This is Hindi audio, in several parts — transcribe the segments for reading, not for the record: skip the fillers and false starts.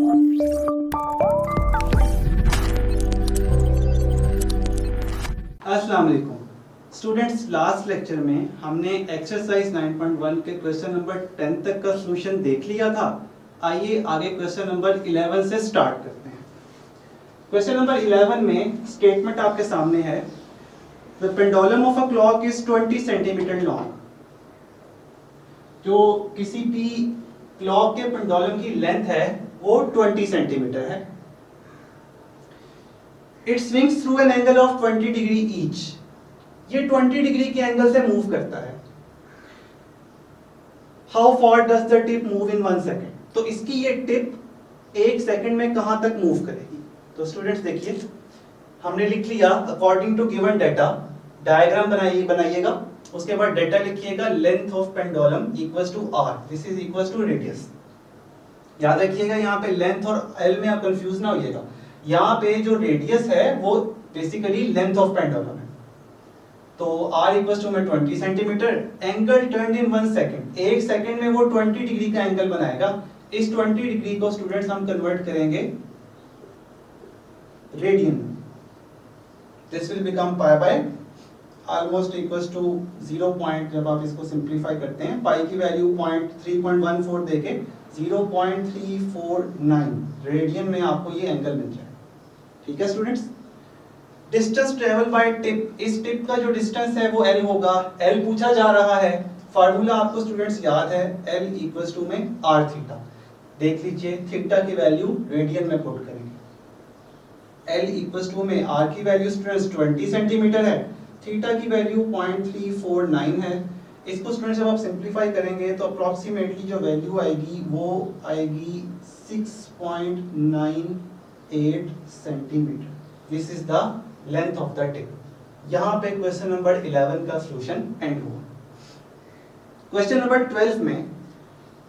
अस्सलाम वालेकुम स्टूडेंट्स, लास्ट लेक्चर में हमने एक्सरसाइज 9.1 के क्वेश्चन नंबर 10 तक का सॉल्यूशन देख लिया था। आइए आगे क्वेश्चन नंबर 11 से स्टार्ट करते हैं। क्वेश्चन नंबर 11 में स्टेटमेंट आपके सामने है, the pendulum of a clock is 20 centimetre long. जो किसी भी क्लॉक के पेंडुलम की लेंथ है वो 20 सेंटीमीटर है। It swings through an angle of 20 degree each. ये 20 डिग्री के एंगल से मूव करता है। How far does the tip move in 1 second. तो इसकी ये टिप 1 सेकेंड में कहां तक मूव करेगी। तो स्टूडेंट्स देखिए, हमने लिख लिया according to given data. Diagram बनाइएगा, उसके बाद डाटा लिखिएगा, length of pendulum equals to r, this is equals to radius. याद रखिएगा यहाँ पे लेंथ और एल में आप कंफ्यूज ना होइएगा। यहाँ पे जो रेडियस है वो बेसिकली लेंथ ऑफ पेंडुलम है। तो r इक्वल्स टू में 20 centimetre, angle turn in 1 second, 1 second में वो 20 डिग्री का एंगल बनाएगा। इस 20 डिग्री को स्टूडेंट्स हम कन्वर्ट करेंगे radian. This will become pi by almost equals to 0 point, जब आप इसको सिंप्लीफाई करते हैं पाई की वैल्यू 3.14 देके 0.349 रेडियन में आपको ये एंगल मिल जाए। ठीक है students. Distance travel by tip, इस टिप का जो डिस्टेंस है वो l होगा। l पूछा जा रहा है, फार्मूला आपको स्टूडेंट्स याद है, l इक्वल्स टू में r थीटा। देख लीजिए, थीटा की वैल्यू रेडियन में पुट करेंगे। l इक्वल्स टू में r की वैल्यू स्टूडेंट्स 20 सेंटीमीटर है, थीटा की वैल्यू 0.349 है। इसको स्टूडेंट्स जब आप सिंप्लीफाई करेंगे तो अप्रोक्सीमेटली जो वैल्यू आएगी वो आएगी 6.98 centimetre. This is the length of the tip. यहाँ पे क्वेश्चन नंबर 11 का सॉल्यूशन एंड हुआ। क्वेश्चन नंबर 12 में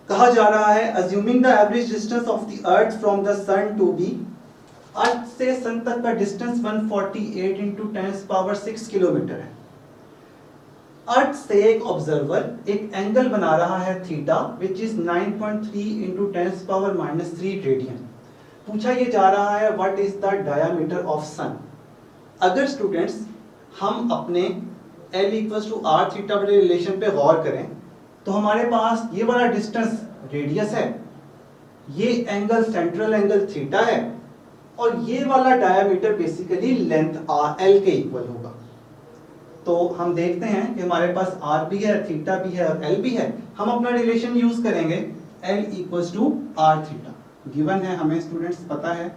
कहा जा रहा है, assuming the average distance of the earth from the sun to be, earth से सन तक का डिस्टेंस 148 × 10⁻6 किलोमीटर है। अर्थ से एक ऑब्जर्वर एक एंगल बना रहा है थीटा, विच इज 9.3 × 10⁻³ रेडियन। पूछा ये जा रहा है what is the diameter of sun. अगर स्टूडेंट्स हम अपने L equals to are theta वाले रिलेशन पे गौर करें तो हमारे पास ये वाला डिस्टेंस रेडियस है, ये एंगल सेंट्रल एंगल थीटा है, और ये वाला डायमीटर बेसिकली लेंथ L के इक्वल होगा। तो हम देखते हैं कि हमारे पास R भी है, थीटा भी है और L भी है। हम अपना रिलेशन यूज करेंगे L equals to are theta. Given है हमें स्टूडेंट्स पता है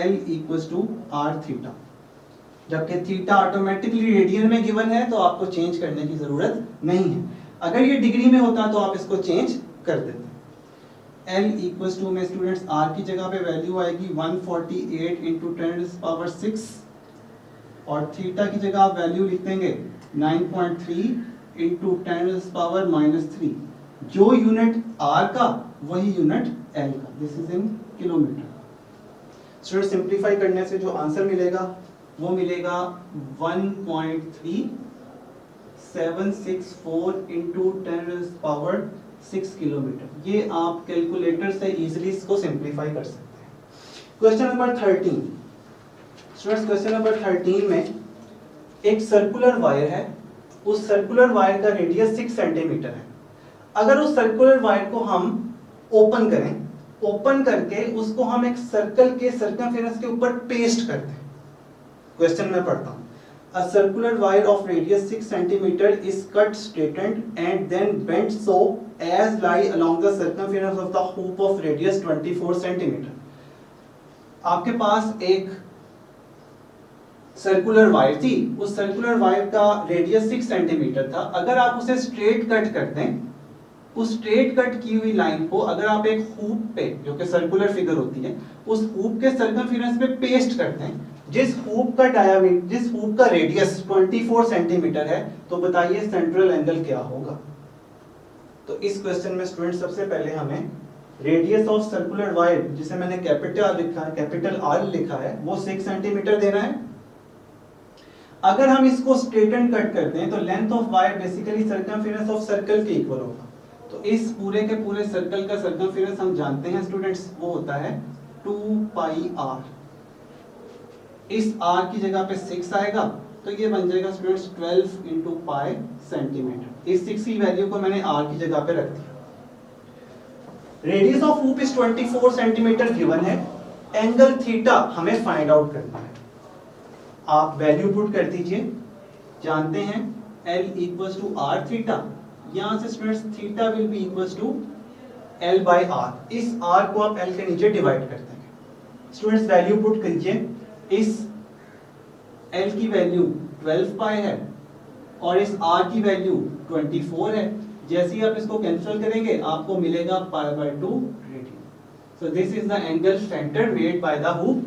L equals to are theta, जबकि थीटा ऑटोमेटिकली रेडियन में गिवन है तो आपको चेंज करने की जरूरत नहीं है। अगर ये डिग्री में होता तो आप इसको चेंज कर देते। L इक्वल्स टू में स्टूडेंट्स R की जगह पे वैल्यू आएगी 148 × 10⁻6 और थीटा की जगह आप वैल्यू लिख देंगे 9.3 × 10⁻³ जो यूनिट R का वही यूनिट L का। This is in kilometre. Student simplify करने से जो आंसर मिलेगा वो मिलेगा 1.3764 × 10⁻6 किलोमीटर। ये आप कैलकुलेटर से इजीली इसको सिंप्लीफाई कर सकते हैं। Question number 13 students, question number 13 में एक सर्कुलर वायर है, उस सर्कुलर वायर का रेडियस 6 सेंटीमीटर है। अगर उस सर्कुलर वायर को हम ओपन करें, ओपन करके उसको हम एक सर्कल के सर्कमफेरेंस के ऊपर पेस्ट कर दें। क्वेश्चन में पढ़ता हूं, a circular wire of radius 6 centimeter is cut straightened and then bent so as lie along the circumference of the hoop of radius 24 centimeter। आपके पास एक सर्कुलर वायर थी, उस सर्कुलर वायर का रेडियस 6 सेंटीमीटर था। अगर आप उसे स्ट्रेट कट कर दें, उस स्ट्रेट कट की हुई लाइन को अगर आप एक हुप पे, जो कि सर्कुलर फिगर होती है, उस हुप के सर्कमफेरेंस पे पेस्ट कर दें, जिस हुप का रेडियस 24 सेंटीमीटर है, तो बताइए सेंट्रल एंगल क्या होगा। तो इस क्वेश्चन में स्टूडेंट सबसे पहले हमें रेडियस ऑफ सर्कुलर वायर, जिसे मैंने कैपिटल R लिखा है, वो 6 सेंटीमीटर देना है। अगर हम इसको स्ट्रेटन कट करते हैं तो length of wire basically circumference of circle के इक्वल होगा। तो इस पूरे के पूरे सर्कल का सर्कमफेरेंस हम जानते हैं स्टूडेंट्स, वो होता है 2 पाई आर, इस r की जगह पे 6 आएगा तो ये बन जाएगा स्टूडेंट्स 12 इंटू पाई सेंटीमीटर। इस 6 की वैल्यू को मैंने r की जगह पे रख दिया। Radius of hoop is 24 centimetre given है, एंगल थीटा हमें फाइंड आउट करना है। आप वैल्यू पुट कर दीजिए, जानते हैं L equals to r theta, यहां से students theta will be equals to L by r, इस r को आप L के नीचे डिवाइड कर देंगे। स्टूडेंट्स वैल्यू पुट कीजिए, इस L की वैल्यू 12 पाई है और इस R की वैल्यू 24 है। जैसे ही आप इसको कैंसिल करेंगे आपको मिलेगा pi by 2 radian. So this is the angle centre made by the hoop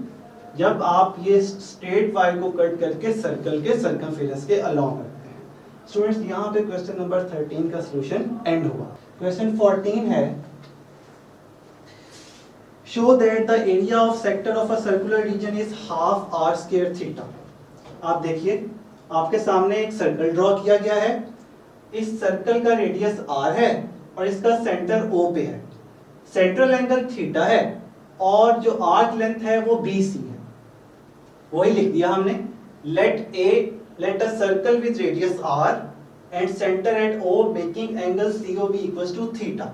जब आप ये स्ट्रेट वायर को कट करके सर्कल के सर्कमफेरेंस के अलोंग रखते हैं। स्टूडेंट्स यहाँ पे क्वेश्चन नंबर 13 का सॉल्यूशन एंड हुआ। क्वेश्चन 14 है, show that the area of sector of a circular region is half r square theta। आप देखिए आपके सामने एक सर्कल ड्रॉ किया गया है, इस सर्कल का रेडियस r है और इसका सेंटर O पे है, सेंट्रल एंगल थीटा है और जो आर्क लेंथ है वो BC है। वही लिख दिया हमने, let a circle with radius r and center at O making angle COB equals to theta।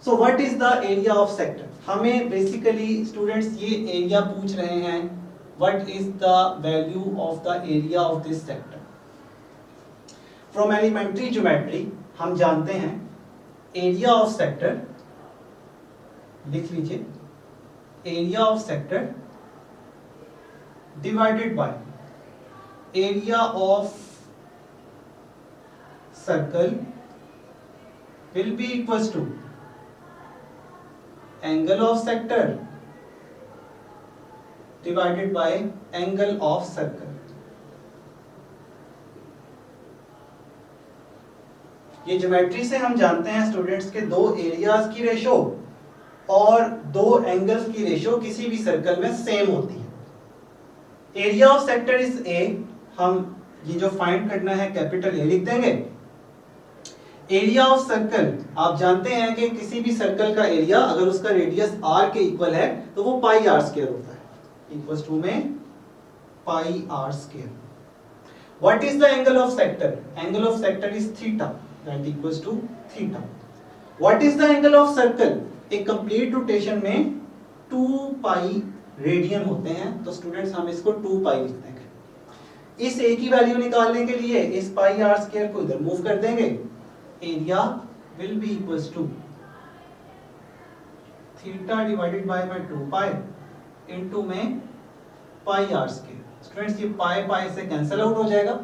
So what is the area of sector? हमें बेसिकली स्टूडेंट्स ये एरिया पूछ रहे हैं, what is the value of the area of this sector. From elementary geometry हम जानते हैं एरिया ऑफ सेक्टर, लिख लीजिए area of sector divided by area of circle will be equals to angle of sector divided by angle of circle। ये ज्योमेट्री से हम जानते हैं स्टूडेंट्स के दो एरियाज की रेशो और दो एंगल्स की रेशो किसी भी सर्कल में सेम होती है। Area of sector is A, हम ये जो फाइंड करना है कैपिटल A लिख देंगे। एरिया ऑफ सर्कल आप जानते हैं कि किसी भी सर्कल का एरिया अगर उसका रेडियस r के इक्वल है तो वो पाई r स्क्वायर होता है, इक्वल्स टू में pi r square. What is the angle of sector? Angle of sector is theta, that equals to theta. What is the angle of circle? एक कंप्लीट रोटेशन में 2 पाई रेडियन होते हैं, तो स्टूडेंट्स हम इसको 2 पाई लिख देंगे। इस a की वैल्यू निकालने के लिए इस पाई r स्क्वायर को इधर मूव कर देंगे, area will be equals to theta divided by 2 pi into में pi r square। स्टूडेंट्स ये पाई पाई से कैंसिल आउट हो जाएगा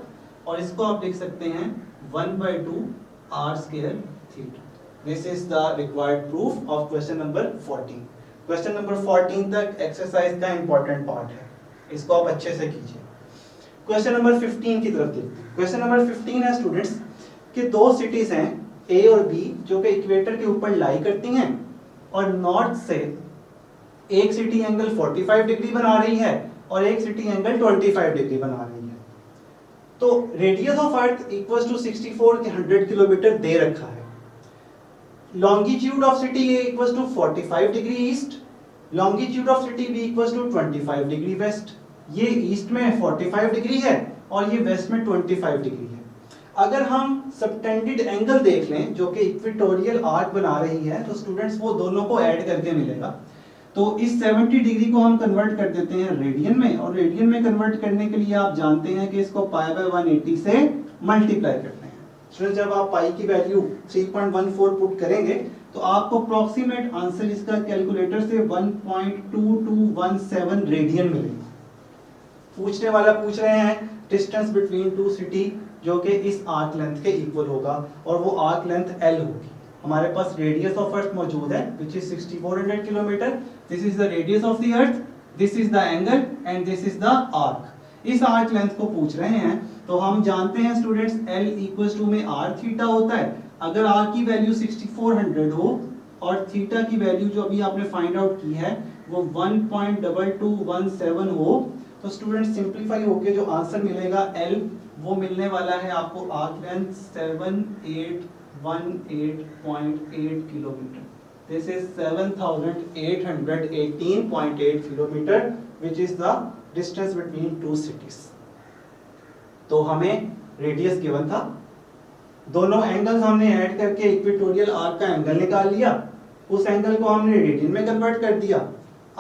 और इसको आप लिख सकते हैं 1/2 r square theta। This is the required proof of question number 14। Question number 14 तक एक्सरसाइज का इंपॉर्टेंट पार्ट है, इसको आप अच्छे से कीजिए। क्वेश्चन नंबर 15 की तरफ देखते हैं। क्वेश्चन नंबर 15 है स्टूडेंट्स कि दो सिटीज हैं A और B जो कि इक्वेटर के ऊपर लाई करती हैं और नॉर्थ से एक सिटी एंगल 45 डिग्री बना रही है और एक सिटी एंगल 25 डिग्री बना रही है। तो radius of earth equals to 64 के 100 किलोमीटर दे रखा है। Longitude of city A equals to 45 degree east, longitude of city B equals to 25 degree west. ये ईस्ट में 45 डिग्री है और ये वेस्ट में 25 डिग्री है। अगर हम सबटेंडेड एंगल देख लें जो कि इक्वेटोरियल आर्क बना रही है तो स्टूडेंट्स वो दोनों को ऐड करके मिलेगा। तो इस 70 डिग्री को हम कन्वर्ट कर देते हैं रेडियन में, और रेडियन में कन्वर्ट करने के लिए आप जानते हैं कि इसको पाई बाय 180 से मल्टीप्लाई करते हैं। स्टूडेंट्स जब आप पाई की वैल्यू 3.14 पुट करेंगे तो आपको अप्रोक्सीमेट आंसर इसका कैलकुलेटर से 1.2217 रेडियन मिलेगा। पूछने वाला पूछ रहे हैं डिस्टेंस बिटवीन टू सिटी जो कि इस आर्क लेंथ के इक्वल होगा और वो आर्क लेंथ L होगी। हमारे पास रेडियस ऑफ अर्थ मौजूद है which is 6400 kilometre. This is the radius of the earth, this is the angle and this is the arc. इस आर्क लेंथ को पूछ रहे हैं तो हम जानते हैं स्टूडेंट्स L इक्वल्स टू में r थीटा होता है। अगर r की वैल्यू 6400 हो और थीटा की वैल्यू जो अभी आपने फाइंड आउट की है वो 1.2217 हो तो स्टूडेंट्स सिंपलीफाई होके जो आंसर मिलेगा L वो मिलने वाला है आपको arc length 7818.8 kilometre. This is 7,818.8 kilometre which is the distance between two cities. तो हमें रेडियस गिवन था, दोनों एंगल्स हमने ऐड करके इक्वेटोरियल आर्क का एंगल निकाल लिया, उस एंगल को हमने रेडियन में कन्वर्ट कर दिया।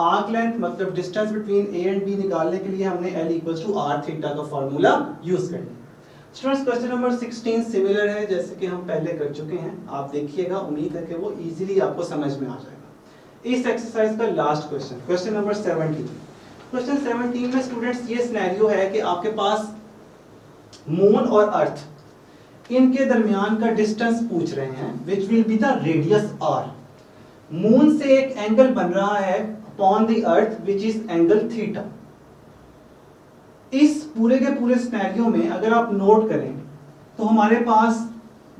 आर्क लेंथ मतलब distance between A and B निकालने के लिए हमने L equals to are theta का फार्मूला यूज कर लिया। स्टूडेंट्स क्वेश्चन नंबर 16 सिमिलर है जैसे कि हम पहले कर चुके हैं, आप देखिएगा, उम्मीद है कि वो इजीली आपको समझ में आ जाएगा। इस एक्सरसाइज का last question, question number 17। Question 17 में स्टूडेंट्स ये सिनेरियो है कि आपके पास मून और अर्थ, इनके दरमियान का डिस्टेंस पूछ रहे हैं which will be the radius r. Moon से एक एंगल बन रहा है upon the earth which is angle theta. इस पूरे के पूरे सिनेरियो में अगर आप नोट करें तो हमारे पास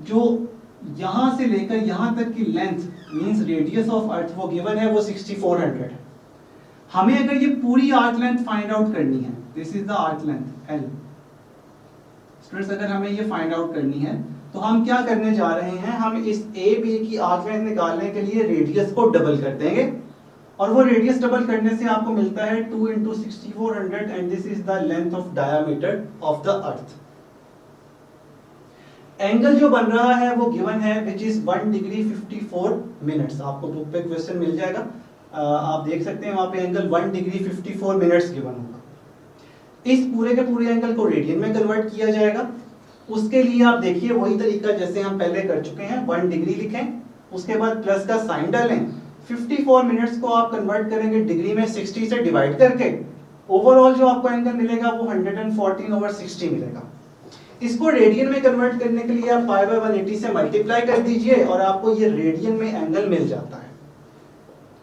जो यहां से लेकर यहां तक की लेंथ मींस रेडियस ऑफ अर्थ वो गिवन है, वो 6400 है। हमें अगर ये पूरी आर्क लेंथ फाइंड आउट करनी है, this is the arc length L। Students अगर हमें ये फाइंड आउट करनी है तो हम क्या करने जा रहे हैं, हम इस ए बी की आर्क लेंथ निकालने के लिए रेडियस को डबल कर देंगे, और वो रेडियस डबल करने से आपको मिलता है 2 into 6400 and this is the length of diameter of the earth. Angle जो बन रहा है वो गिवन है विच इज 1 डिग्री 54 मिनट्स। आपको बुक पे क्वेश्चन मिल जाएगा, आप देख सकते हैं वहां पे एंगल 1 डिग्री 54 मिनट्स गिवन होगा। इस पूरे के पूरे एंगल को रेडियन में कन्वर्ट किया जाएगा। उसके लिए आप देखिए वही तरीका जैसे हम पहले कर चुके हैं, 1 डिग्री लिखें, उसके बाद प्लस का साइन डालें, 54 मिनट्स को आप कन्वर्ट करेंगे डिग्री में 60 से डिवाइड करके, ओवरऑल जो आपको एंगल मिलेगा वो 114/60 मिलेगा। इसको रेडियन में कन्वर्ट करने के लिए आप पाई बाय 180 से मल्टीप्लाई कर दीजिए और आपको ये रेडियन में एंगल मिल जाता है।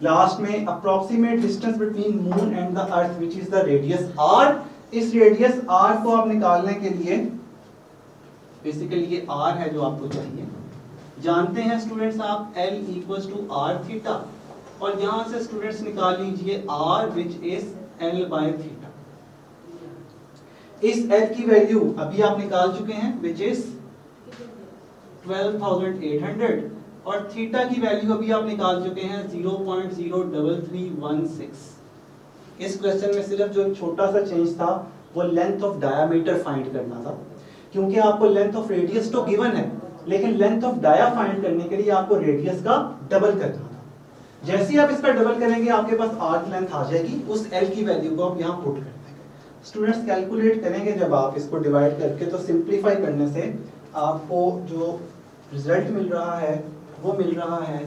लास्ट में approximate distance between moon and the earth which is the radius R. इस रेडियस आर को आप निकालने के लिए बेसिकली ये आर है जो आपको चाहिए, जानते हैं स्टूडेंट्स आप L equals to are theta, और यहां से स्टूडेंट्स निकाल लीजिए R which is L by theta. इस L की वैल्यू अभी आप निकाल चुके हैं विच इज 12,800, और थीटा की वैल्यू अभी आप निकाल चुके हैं 0.03316। इस क्वेश्चन में सिर्फ जो छोटा सा चेंज था वो लेंथ ऑफ डायामीटर फाइंड करना था, क्योंकि आपको लेंथ ऑफ रेडियस तो गिवन है लेकिन लेंथ ऑफ डाया फाइंड करने के लिए आपको रेडियस का डबल करना था। जैसे ही आप इसका डबल करेंगे आपके पास आर्क लेंथ आ जाएगी, उस L की वैल्यू को आप यहाँ पुट कर देंगे। स्टूडेंट्स कैलकुलेट करेंगे जब आप इसको डिवाइड करके, तो सिंप्लीफाई करने से आपको जो रिजल्ट मिल रहा है वो मिल रहा है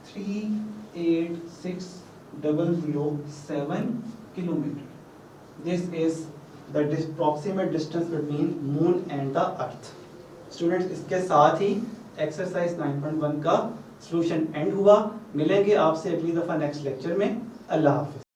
386,007 kilometre. This is the approximate distance between moon and the earth। Students इसके साथ ही एक्सरसाइज 9.1 का सॉल्यूशन एंड हुआ। मिलेंगे आपसे अगली दफा नेक्स्ट लेक्चर में। अल्लाह हाफिज।